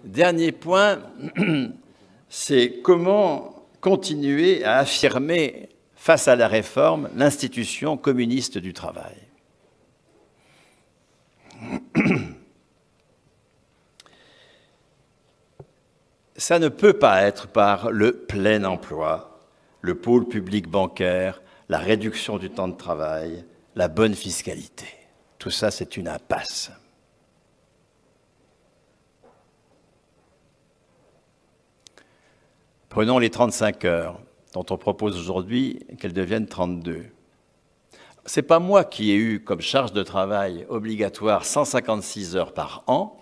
Dernier point, c'est comment continuer à affirmer, face à la réforme, l'institution communiste du travail. Ça ne peut pas être par le plein emploi, le pôle public bancaire, la réduction du temps de travail, la bonne fiscalité. Tout ça, c'est une impasse. Prenons les 35 heures, dont on propose aujourd'hui qu'elles deviennent 32. Ce n'est pas moi qui ai eu comme charge de travail obligatoire 156 heures par an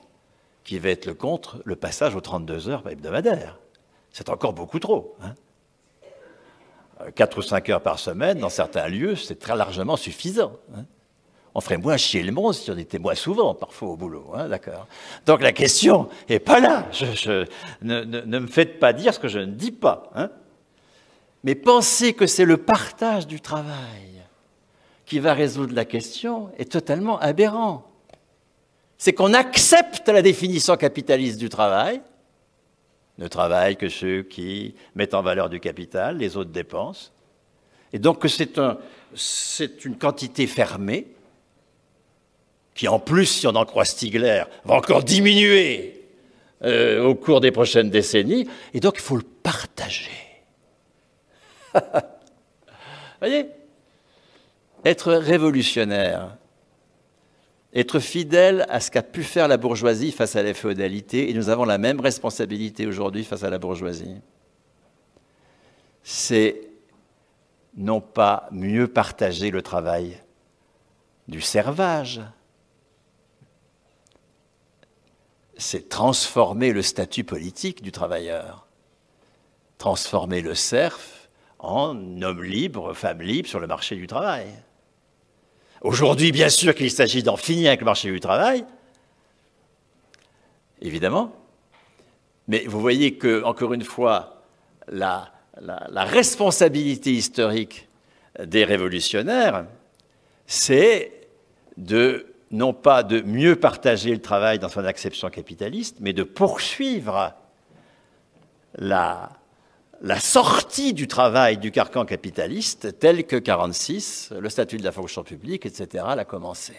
qui va être contre le passage aux 32 heures hebdomadaires. C'est encore beaucoup trop. 4 ou 5 heures par semaine, dans certains lieux, c'est très largement suffisant. On ferait moins chier le monde si on était moins souvent, parfois, au boulot. D'accord. Donc la question n'est pas là. Ne me faites pas dire ce que je ne dis pas. Mais penser que c'est le partage du travail qui va résoudre la question est totalement aberrant. C'est qu'on accepte la définition capitaliste du travail, ne travaillent que ceux qui mettent en valeur du capital, les autres dépensent, et donc que c'est une quantité fermée, qui en plus, si on en croit Stigler, va encore diminuer au cours des prochaines décennies, et donc il faut le partager. Vous voyez ? Être révolutionnaire, être fidèle à ce qu'a pu faire la bourgeoisie face à la féodalité, et nous avons la même responsabilité aujourd'hui face à la bourgeoisie. C'est non pas mieux partager le travail du servage, c'est transformer le statut politique du travailleur, transformer le serf en homme libre, femme libre sur le marché du travail. Aujourd'hui, bien sûr qu'il s'agit d'en finir avec le marché du travail, évidemment, mais vous voyez que, encore une fois, la responsabilité historique des révolutionnaires, c'est non pas de mieux partager le travail dans son acception capitaliste, mais de poursuivre la sortie du travail du carcan capitaliste tel que 1946, le statut de la fonction publique, etc., l'a commencé.